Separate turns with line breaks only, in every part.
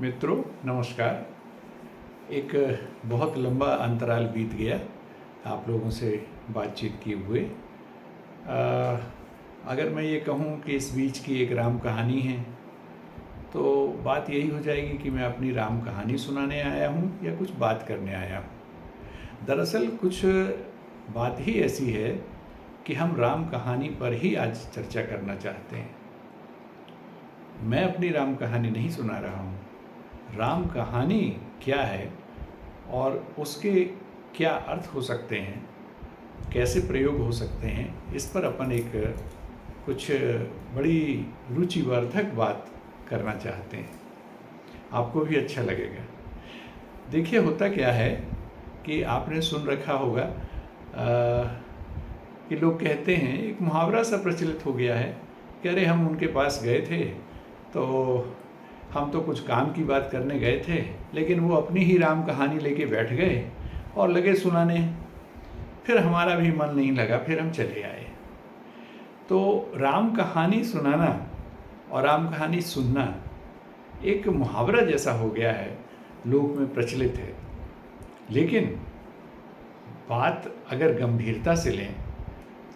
मित्रों नमस्कार। एक बहुत लंबा अंतराल बीत गया आप लोगों से बातचीत किए हुए। अगर मैं ये कहूँ कि इस बीच की एक राम कहानी है तो बात यही हो जाएगी कि मैं अपनी राम कहानी सुनाने आया हूँ या कुछ बात करने आया हूँ। दरअसल कुछ बात ही ऐसी है कि हम राम कहानी पर ही आज चर्चा करना चाहते हैं। मैं अपनी राम कहानी नहीं सुना रहा हूँ। राम कहानी क्या है और उसके क्या अर्थ हो सकते हैं, कैसे प्रयोग हो सकते हैं, इस पर अपन एक कुछ बड़ी रुचिवर्धक बात करना चाहते हैं। आपको भी अच्छा लगेगा। देखिए होता क्या है कि आपने सुन रखा होगा कि लोग कहते हैं, एक मुहावरा सा प्रचलित हो गया है कि अरे हम उनके पास गए थे तो हम तो कुछ काम की बात करने गए थे, लेकिन वो अपनी ही राम कहानी लेके बैठ गए और लगे सुनाने। फिर हमारा भी मन नहीं लगा, फिर हम चले आए। तो राम कहानी सुनाना और राम कहानी सुनना एक मुहावरा जैसा हो गया है, लोक में प्रचलित है। लेकिन बात अगर गंभीरता से लें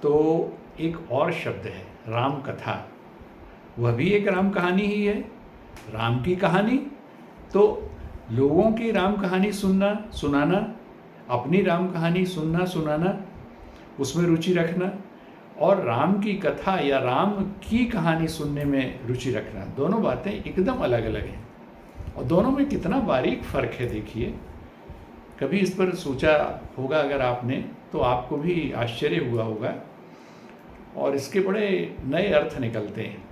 तो एक और शब्द है राम कथा। वह भी एक राम कहानी ही है, राम की कहानी। तो लोगों की राम कहानी सुनना सुनाना, अपनी राम कहानी सुनना सुनाना, उसमें रुचि रखना, और राम की कथा या राम की कहानी सुनने में रुचि रखना, दोनों बातें एकदम अलग अलग हैं। और दोनों में कितना बारीक फ़र्क है देखिए। कभी इस पर सोचा होगा अगर आपने, तो आपको भी आश्चर्य हुआ होगा और इसके बड़े नए अर्थ निकलते हैं।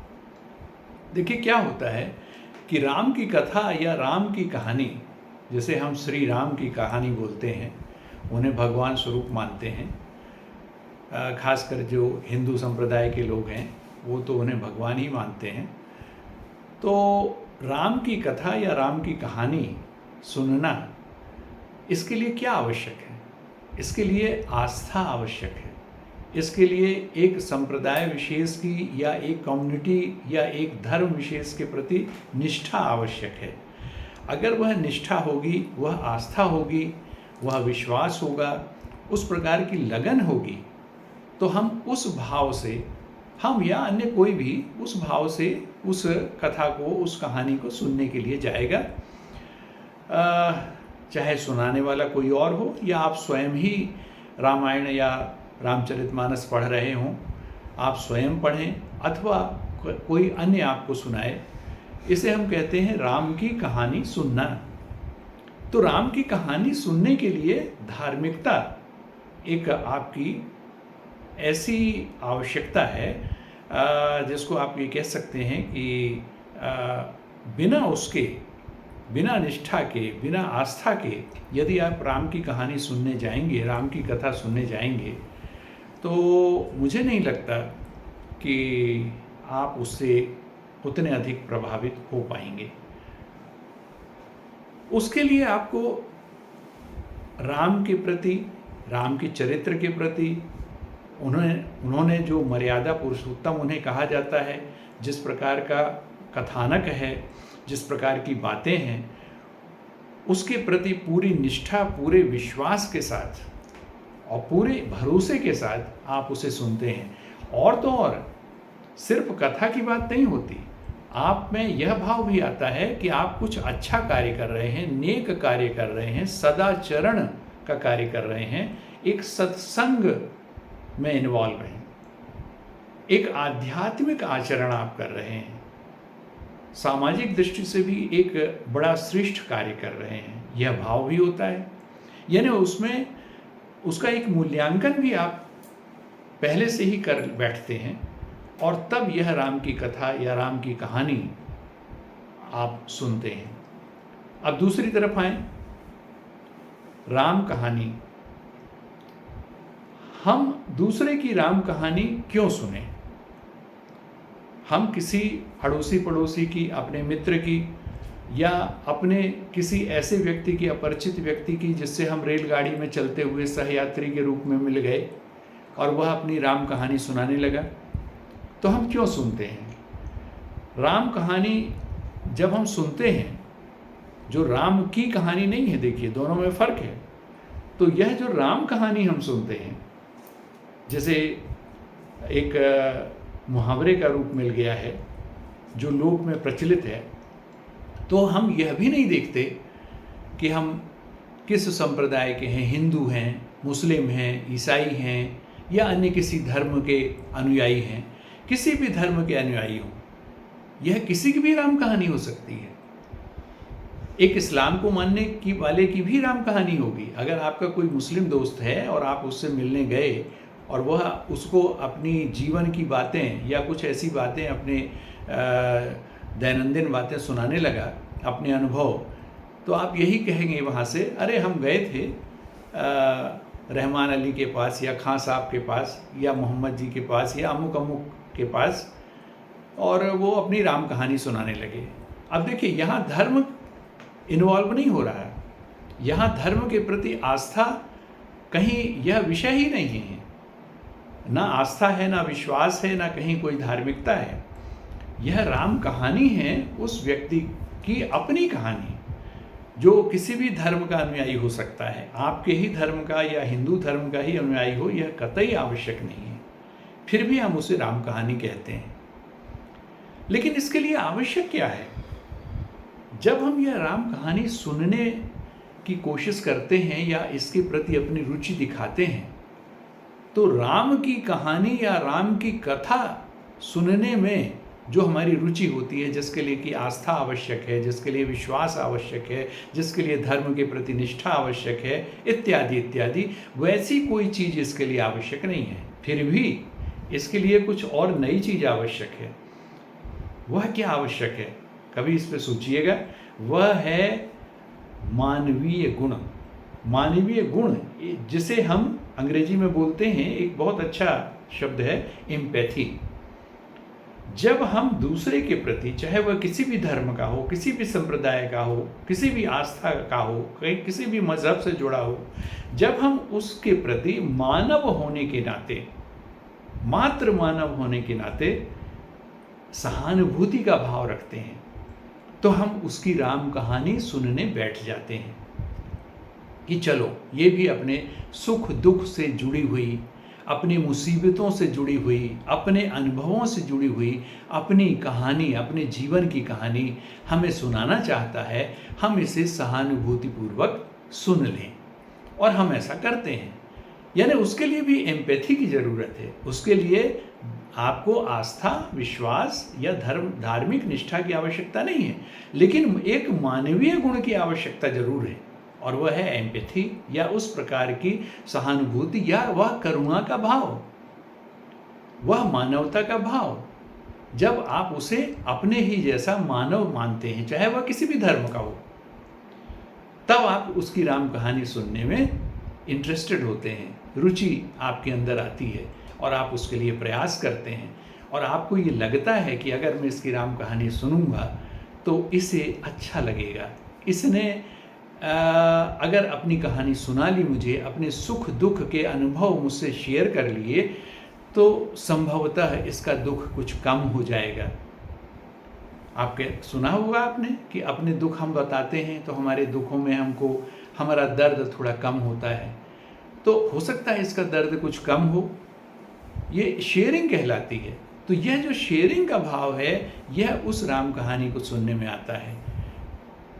देखिए क्या होता है कि राम की कथा या राम की कहानी, जैसे हम श्री राम की कहानी बोलते हैं, उन्हें भगवान स्वरूप मानते हैं। खासकर जो हिंदू संप्रदाय के लोग हैं वो तो उन्हें भगवान ही मानते हैं। तो राम की कथा या राम की कहानी सुनना, इसके लिए क्या आवश्यक है? इसके लिए आस्था आवश्यक है। इसके लिए एक संप्रदाय विशेष की या एक कम्युनिटी या एक धर्म विशेष के प्रति निष्ठा आवश्यक है। अगर वह निष्ठा होगी, वह आस्था होगी, वह विश्वास होगा, उस प्रकार की लगन होगी, तो हम उस भाव से, हम या अन्य कोई भी उस भाव से उस कथा को, उस कहानी को सुनने के लिए जाएगा। चाहे सुनाने वाला कोई और हो या आप स्वयं ही रामायण या रामचरितमानस पढ़ रहे हों, आप स्वयं पढ़ें अथवा कोई अन्य आपको सुनाए, इसे हम कहते हैं राम की कहानी सुनना। तो राम की कहानी सुनने के लिए धार्मिकता एक आपकी ऐसी आवश्यकता है, जिसको आप ये कह सकते हैं कि बिना उसके, बिना निष्ठा के, बिना आस्था के यदि आप राम की कहानी सुनने जाएंगे, राम की कथा सुनने जाएंगे, तो मुझे नहीं लगता कि आप उससे उतने अधिक प्रभावित हो पाएंगे। उसके लिए आपको राम के प्रति, राम के चरित्र के प्रति, उन्होंने जो मर्यादा पुरुषोत्तम उन्हें कहा जाता है, जिस प्रकार का कथानक है, जिस प्रकार की बातें हैं, उसके प्रति पूरी निष्ठा, पूरे विश्वास के साथ और पूरे भरोसे के साथ आप उसे सुनते हैं। और तो और सिर्फ कथा की बात नहीं होती, आप में यह भाव भी आता है कि आप कुछ अच्छा कार्य कर रहे हैं, नेक कार्य कर रहे हैं, सदाचरण का कार्य कर रहे हैं, एक सत्संग में इन्वॉल्व हैं, एक आध्यात्मिक आचरण आप कर रहे हैं, सामाजिक दृष्टि से भी एक बड़ा श्रेष्ठ कार्य कर रहे हैं, यह भाव भी होता है। यानी उसमें उसका एक मूल्यांकन भी आप पहले से ही कर बैठते हैं, और तब यह राम की कथा या राम की कहानी आप सुनते हैं। अब दूसरी तरफ आए, राम कहानी, हम दूसरे की राम कहानी क्यों सुने? हम किसी अड़ोसी पड़ोसी की, अपने मित्र की, या अपने किसी ऐसे व्यक्ति की, अपरिचित व्यक्ति की, जिससे हम रेलगाड़ी में चलते हुए सहयात्री के रूप में मिल गए और वह अपनी राम कहानी सुनाने लगा, तो हम क्यों सुनते हैं? राम कहानी जब हम सुनते हैं जो राम की कहानी नहीं है। देखिए दोनों में फ़र्क है। तो यह जो राम कहानी हम सुनते हैं, जैसे एक मुहावरे का रूप मिल गया है जो लोक में प्रचलित है, तो हम यह भी नहीं देखते कि हम किस संप्रदाय के हैं, हिंदू हैं, मुस्लिम हैं, ईसाई हैं या अन्य किसी धर्म के अनुयायी हैं। किसी भी धर्म के अनुयायी हों, यह किसी की भी राम कहानी हो सकती है। एक इस्लाम को मानने की वाले की भी राम कहानी होगी। अगर आपका कोई मुस्लिम दोस्त है और आप उससे मिलने गए और वह उसको अपनी जीवन की बातें या कुछ ऐसी बातें, अपने दैनंदिन बातें सुनाने लगा, अपने अनुभव, तो आप यही कहेंगे वहाँ से, अरे हम गए थे रहमान अली के पास या खां साहब के पास या मोहम्मद जी के पास या अमुक अमुक के पास, और वो अपनी राम कहानी सुनाने लगे। अब देखिए यहाँ धर्म इन्वॉल्व नहीं हो रहा है, यहाँ धर्म के प्रति आस्था कहीं यह विषय ही नहीं है। ना आस्था है, ना विश्वास है, ना कहीं कोई धार्मिकता है। यह राम कहानी है उस व्यक्ति की अपनी कहानी, जो किसी भी धर्म का अनुयायी हो सकता है। आपके ही धर्म का या हिंदू धर्म का ही अनुयायी हो, यह कतई आवश्यक नहीं है, फिर भी हम उसे राम कहानी कहते हैं। लेकिन इसके लिए आवश्यक क्या है? जब हम यह राम कहानी सुनने की कोशिश करते हैं या इसके प्रति अपनी रुचि दिखाते हैं, तो राम की कहानी या राम की कथा सुनने में जो हमारी रुचि होती है, जिसके लिए कि आस्था आवश्यक है, जिसके लिए विश्वास आवश्यक है, जिसके लिए धर्म के प्रति निष्ठा आवश्यक है, इत्यादि इत्यादि, वैसी कोई चीज़ इसके लिए आवश्यक नहीं है। फिर भी इसके लिए कुछ और नई चीज़ आवश्यक है। वह क्या आवश्यक है? कभी इस पर सोचिएगा। वह है मानवीय गुण। मानवीय गुण जिसे हम अंग्रेजी में बोलते हैं, एक बहुत अच्छा शब्द है एम्पैथी। जब हम दूसरे के प्रति, चाहे वह किसी भी धर्म का हो, किसी भी संप्रदाय का हो, किसी भी आस्था का हो, किसी भी मजहब से जुड़ा हो, जब हम उसके प्रति मानव होने के नाते, मात्र मानव होने के नाते सहानुभूति का भाव रखते हैं, तो हम उसकी राम कहानी सुनने बैठ जाते हैं कि चलो ये भी अपने सुख दुख से जुड़ी हुई, अपनी मुसीबतों से जुड़ी हुई, अपने अनुभवों से जुड़ी हुई अपनी कहानी, अपने जीवन की कहानी हमें सुनाना चाहता है। हम इसे सहानुभूतिपूर्वक सुन लें, और हम ऐसा करते हैं। यानी उसके लिए भी एम्पैथी की ज़रूरत है। उसके लिए आपको आस्था, विश्वास या धार्मिक निष्ठा की आवश्यकता नहीं है, लेकिन एक मानवीय गुण की आवश्यकता जरूर है, और वह है एम्पैथी, या उस प्रकार की सहानुभूति, या वह करुणा का भाव, वह मानवता का भाव। जब आप उसे अपने ही जैसा मानव मानते हैं, चाहे वह किसी भी धर्म का हो, तब आप उसकी राम कहानी सुनने में इंटरेस्टेड होते हैं, रुचि आपके अंदर आती है, और आप उसके लिए प्रयास करते हैं, और आपको ये लगता है कि अगर मैं इसकी राम कहानी सुनूंगा तो इसे अच्छा लगेगा। इसने अगर अपनी कहानी सुना ली मुझे, अपने सुख दुख के अनुभव मुझसे शेयर कर लिए, तो संभवतः इसका दुख कुछ कम हो जाएगा। आपके सुना होगा आपने कि अपने दुख हम बताते हैं तो हमारे दुखों में हमको हमारा दर्द थोड़ा कम होता है, तो हो सकता है इसका दर्द कुछ कम हो। ये शेयरिंग कहलाती है। तो यह जो शेयरिंग का भाव है, यह उस राम कहानी को सुनने में आता है।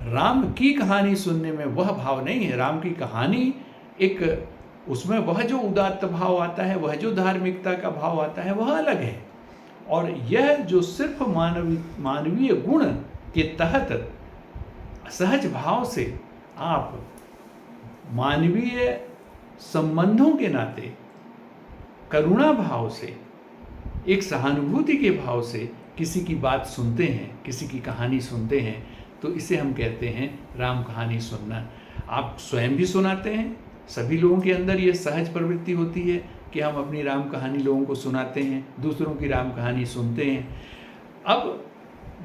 राम की कहानी सुनने में वह भाव नहीं है। राम की कहानी एक, उसमें वह जो उदात्त भाव आता है, वह जो धार्मिकता का भाव आता है, वह अलग है। और यह जो सिर्फ मानवीय गुण के तहत सहज भाव से आप मानवीय संबंधों के नाते करुणा भाव से, एक सहानुभूति के भाव से किसी की बात सुनते हैं, किसी की कहानी सुनते हैं, तो इसे हम कहते हैं राम कहानी सुनना। आप स्वयं भी सुनाते हैं। सभी लोगों के अंदर ये सहज प्रवृत्ति होती है कि हम अपनी राम कहानी लोगों को सुनाते हैं, दूसरों की राम कहानी सुनते हैं। अब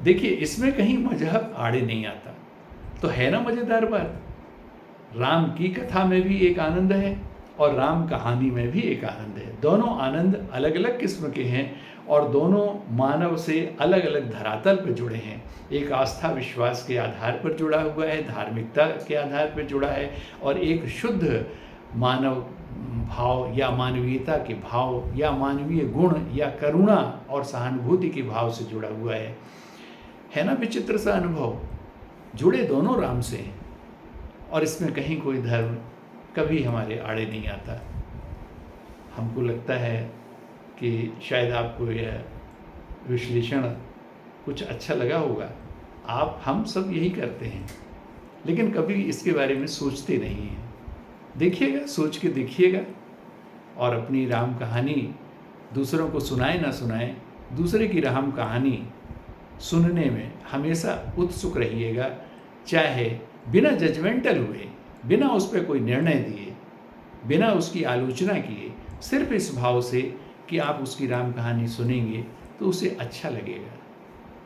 देखिए, इसमें कहीं मजहब आड़े नहीं आता, तो है ना मज़ेदार बात। राम की कथा में भी एक आनंद है और राम कहानी में भी एक आनंद है। दोनों आनंद अलग अलग किस्म के हैं और दोनों मानव से अलग अलग धरातल पर जुड़े हैं। एक आस्था विश्वास के आधार पर जुड़ा हुआ है, धार्मिकता के आधार पर जुड़ा है, और एक शुद्ध मानव भाव या मानवीयता के भाव या मानवीय गुण या करुणा और सहानुभूति के भाव से जुड़ा हुआ है ना विचित्र सा अनुभव। जुड़े दोनों राम से हैं और इसमें कहीं कोई धर्म कभी हमारे आड़े नहीं आता। हमको लगता है कि शायद आपको यह विश्लेषण कुछ अच्छा लगा होगा। हम सब यही करते हैं, लेकिन कभी इसके बारे में सोचते नहीं हैं। देखिएगा, सोच के देखिएगा और अपनी राम कहानी दूसरों को सुनाए ना सुनाए, दूसरे की राम कहानी सुनने में हमेशा उत्सुक रहिएगा, चाहे बिना जजमेंटल हुए, बिना उस पर कोई निर्णय दिए, बिना उसकी आलोचना किए, सिर्फ इस भाव से कि आप उसकी राम कहानी सुनेंगे तो उसे अच्छा लगेगा,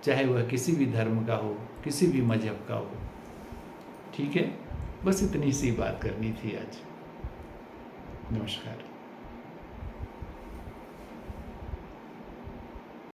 चाहे वह किसी भी धर्म का हो, किसी भी मजहब का हो। ठीक है, बस इतनी सी बात करनी थी आज। नमस्कार।